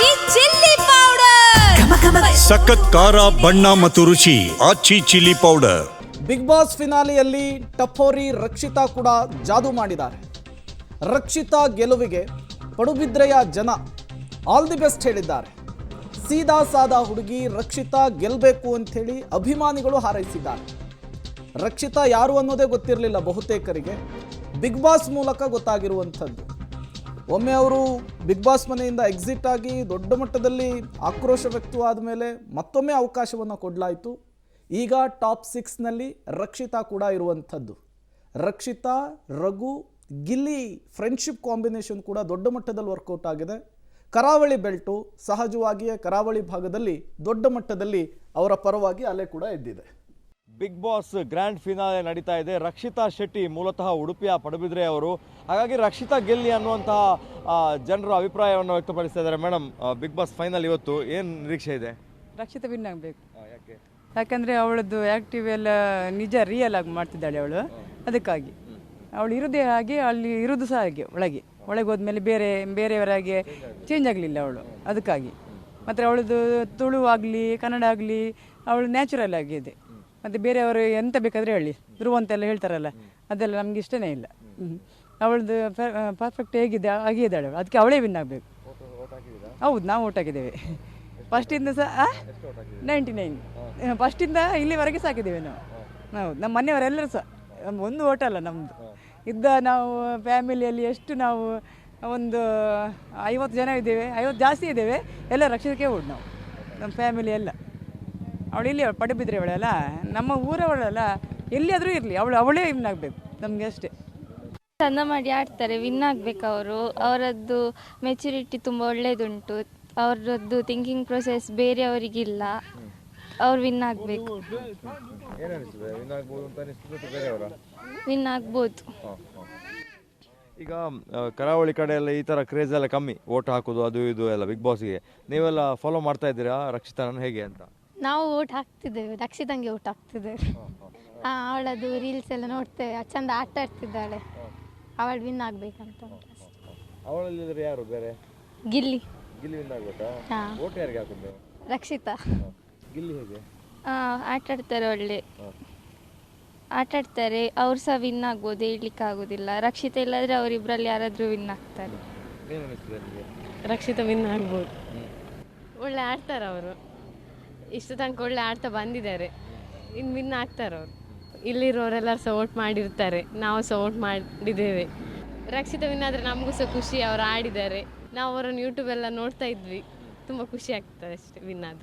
ಆಚಿ chilli powder ಸಖತ್ ಖಾರ ಬಣ್ಣ ಮತ್ತು ರುಚಿ Aachi chilli powder. Big boss ಫಿನಾಲೆಯಲ್ಲಿ ಟಫೋರಿ ರಕ್ಷಿತಾ ಕೂಡ ಜಾದೂ ಮಾಡಿದ್ದಾರೆ. ರಕ್ಷಿತಾ ಗೆಲುವಿಗೆ ಪಡುಬಿದ್ರೆಯ ಜನ ಆಲ್ ದಿ ಬೆಸ್ಟ್ ಹೇಳಿದ್ದಾರೆ. ಸೀದಾ ಸಾದಾ ಹುಡುಗಿ ರಕ್ಷಿತಾ ಗೆಲ್ಲಬೇಕು ಅಂಥೇಳಿ ಅಭಿಮಾನಿಗಳು ಹಾರೈಸಿದ್ದಾರೆ. ರಕ್ಷಿತಾ ಯಾರು ಅನ್ನೋದೇ ಗೊತ್ತಿರಲಿಲ್ಲ ಬಹುತೇಕರಿಗೆ, ಬಿಗ್ ಬಾಸ್ ಮೂಲಕ ಗೊತ್ತಾಗಿರುವಂಥದ್ದು. ಒಮ್ಮೆ ಅವರು ಬಿಗ್ ಬಾಸ್ ಮನೆಯಿಂದ ಎಕ್ಸಿಟ್ ಆಗಿ ದೊಡ್ಡ ಮಟ್ಟದಲ್ಲಿ ಆಕ್ರೋಶ ವ್ಯಕ್ತವಾದ ಮೇಲೆ ಮತ್ತೊಮ್ಮೆ ಅವಕಾಶವನ್ನು ಕೊಡಲಾಯಿತು. ಈಗ ಟಾಪ್ 6ನಲ್ಲಿ ರಕ್ಷಿತಾ ಕೂಡ ಇರುವಂಥದ್ದು. ರಕ್ಷಿತಾ, ರಘು, ಗಿಲ್ಲಿ ಫ್ರೆಂಡ್ಶಿಪ್ ಕಾಂಬಿನೇಷನ್ ಕೂಡ ದೊಡ್ಡ ಮಟ್ಟದಲ್ಲಿ ವರ್ಕೌಟ್ ಆಗಿದೆ. ಕರಾವಳಿ ಬೆಲ್ಟು ಸಹಜವಾಗಿಯೇ ಕರಾವಳಿ ಭಾಗದಲ್ಲಿ ದೊಡ್ಡ ಮಟ್ಟದಲ್ಲಿ ಅವರ ಪರವಾಗಿ ಅಲೆ ಕೂಡ ಎದ್ದಿದೆ. ಬಿಗ್ ಬಾಸ್ ಗ್ರ್ಯಾಂಡ್ ಫಿನಾಲೆ ನಡೀತಾ ಇದೆ. ರಕ್ಷಿತಾ ಶೆಟ್ಟಿ ಮೂಲತಃ ಉಡುಪಿಯ ಪಡುಬಿದ್ರೆ ಅವರು, ಹಾಗಾಗಿ ರಕ್ಷಿತಾ ಗೆಲ್ಲಿ ಅನ್ನುವಂತಹ ಜನರ ಅಭಿಪ್ರಾಯವನ್ನು ವ್ಯಕ್ತಪಡಿಸ್ತಾ ಇದ್ದಾರೆ. ಮೇಡಮ್, ಬಿಗ್ ಬಾಸ್ ಫೈನಲ್ ಇವತ್ತು ಏನು ನಿರೀಕ್ಷೆ ಇದೆ? ರಕ್ಷಿತಾ ವಿನ್ ಆಗಬೇಕು. ಯಾಕೆ? ಯಾಕಂದರೆ ಅವಳದ್ದು ಆ್ಯಕ್ಟಿವ್ ಎಲ್ಲ ನಿಜ ರಿಯಲ್ ಆಗಿ ಮಾಡ್ತಿದ್ದಾಳೆ ಅವಳು. ಅದಕ್ಕಾಗಿ ಅವಳು ಇರೋದೇ ಹಾಗೆ, ಅಲ್ಲಿ ಇರೋದು ಸಹ ಹಾಗೆ. ಒಳಗೆ ಹೋದ್ಮೇಲೆ ಬೇರೆಯವರಾಗೆ ಚೇಂಜ್ ಆಗಲಿಲ್ಲ ಅವಳು. ಅದಕ್ಕಾಗಿ ಮತ್ತು ಅವಳದು ತುಳು ಆಗಲಿ ಕನ್ನಡ ಆಗಲಿ ಅವಳು ನ್ಯಾಚುರಲ್ ಆಗಿದೆ. ಮತ್ತು ಬೇರೆಯವರು ಎಂತ ಬೇಕಾದರೆ ಹೇಳಿ ಧ್ರುವ ಅಂತೆಲ್ಲ ಹೇಳ್ತಾರಲ್ಲ, ಅದೆಲ್ಲ ನಮ್ಗೆ ಇಷ್ಟನೇ ಇಲ್ಲ. ಅವಳದು ಪರ್ಫೆಕ್ಟ್ ಹೇಗಿದೆ ಹಾಗೆ ಇದ್ದಾಳೆ ಅವಳು. ಅದಕ್ಕೆ ಅವಳೇ ವಿನ್ ಆಗಬೇಕು. ಹೌದು, ನಾವು ಓಟ್ ಹಾಕಿದ್ದೇವೆ ಫಸ್ಟಿಂದ ಸಹ 99 ಫಸ್ಟಿಂದ ಇಲ್ಲಿವರೆಗೆ ಸಾಕಿದ್ದೇವೆ ನಾವು. ಹೌದು, ನಮ್ಮ ಮನೆಯವರೆಲ್ಲರೂ ಸಹ ಒಂದು ಓಟ್ ಅಲ್ಲ ನಮ್ಮದು ಇದ್ದ. ನಾವು ಫ್ಯಾಮಿಲಿಯಲ್ಲಿ ಎಷ್ಟು ನಾವು ಒಂದು 50 ಜನ ಇದ್ದೇವೆ, 50 ಜಾಸ್ತಿ ಇದ್ದೇವೆ. ಎಲ್ಲ ರಕ್ಷಿತಕ್ಕೆ ಓಟ್ ನಾವು, ನಮ್ಮ ಫ್ಯಾಮಿಲಿ ಎಲ್ಲ. ಅವಳು ಇಲ್ಲಿ ಪಡುಬಿದ್ರೆ ಅವಳಲ್ಲ, ನಮ್ಮ ಊರವಳಲ್ಲ, ಎಲ್ಲಿಯಾದರೂ ಇರಲಿ ಅವಳೇ ವಿನ್ ಆಗಬೇಕು ನಮಗೆ ಅಷ್ಟೇ. ಚಂದ ಮಾಡಿ ಆಡ್ತಾರೆ, ವಿನ್ ಆಗಬೇಕು ಅವರು. ಅವರದ್ದು ಮೆಚುರಿಟಿ ತುಂಬ ಒಳ್ಳೆಯದುಂಟು. ಅವರದ್ದು ಥಿಂಕಿಂಗ್ ಪ್ರೊಸೆಸ್ ಬೇರೆಯವರಿಗಿಲ್ಲ. ಅವ್ರು ವಿನ್ ಆಗಬೇಕು. ವಿನ್ ಆಗ್ಬೋದು. ಈಗ ಕರಾವಳಿ ಕಡೆ ಎಲ್ಲ ಈ ಥರ ಕ್ರೇಜ್ ಎಲ್ಲ ಕಮ್ಮಿ, ಓಟ್ ಹಾಕೋದು ಅದು ಇದು ಎಲ್ಲ ಬಿಗ್ ಬಾಸ್ಗೆ. ನೀವೆಲ್ಲ ಫಾಲೋ ಮಾಡ್ತಾ ಇದ್ದೀರಾ ರಕ್ಷಿತಾನ ಹೇಗೆ ಅಂತ? ನಾವು ಓಟ್ ಹಾಕ್ತಿದ್ದೇವೆ, ರಕ್ಷಿತಂಗೆ ಓಟ್ ಹಾಕ್ತಿದ್ದೇವೆ. ಅವಳದು ರೀಲ್ಸ್ ಎಲ್ಲ ನೋಡ್ತೇವೆ, ಚಂದ ಆಟ ಆಡ್ತಿದ್ದಾಳೆ. ಅವಳು ವಿನ್ ಆಗ್ಬೇಕಂತ. ಅವಳಲ್ಲಿ ಯಾರು ಬೇರೆ? ಗಿಲ್ಲಿ ವಿನ್ ಆಗ್ಬೇಕಾ? ಓಟ್ ಯಾರಿಗೆ ಹಾಕೋದು? ರಕ್ಷಿತಾ. ಗಿಲ್ಲಿ ಹೇಗೆ ಆಟ ಆಡ್ತಾರೆ, ಒಳ್ಳೆ ಆಟ ಆಡ್ತಾರೆ. ಅವ್ರು ಸಹ ವಿನ್ ಆಗ್ಬೋದು, ಹೇಳಲಿಕ್ಕೆ ಆಗೋದಿಲ್ಲ. ರಕ್ಷಿತಾ ಇಲ್ಲಾದರೆ ಅವರಿಬ್ಬರಲ್ಲಿ ಯಾರಾದರೂ ವಿನ್ ಆಗ್ತಾರೆ. ಏನು ಅನಿಸ್ತದೆ ನಿಮಗೆ? ರಕ್ಷಿತಾ ವಿನ್ ಆಗ್ಬೋದು. ಒಳ್ಳೆ ಆಡ್ತಾರೆ ಅವರು, ಇಷ್ಟು ತನಕ ಒಳ್ಳೆ ಆಡ್ತಾ ಬಂದಿದ್ದಾರೆ. ಇನ್ನು ವಿನ್ ಆಗ್ತಾರೆ ಅವರು. ಇಲ್ಲಿರೋರೆಲ್ಲರೂ ಸಹ ಓಟ್ ಮಾಡಿರ್ತಾರೆ, ನಾವು ಸಹ ಓಟ್ ಮಾಡಿದ್ದೇವೆ. ರಕ್ಷಿತಾ ವಿನ್ ಆದರೆ ನಮಗೂ ಸಹ ಖುಷಿ, ಅವರು ಆಡಿದ್ದಾರೆ. ನಾವು ಅವರನ್ನು ಯೂಟ್ಯೂಬೆಲ್ಲ ನೋಡ್ತಾ ಇದ್ವಿ, ತುಂಬ ಖುಷಿ ಆಗ್ತದೆ ಅಷ್ಟೇ ವಿನ್ ಆದರೆ.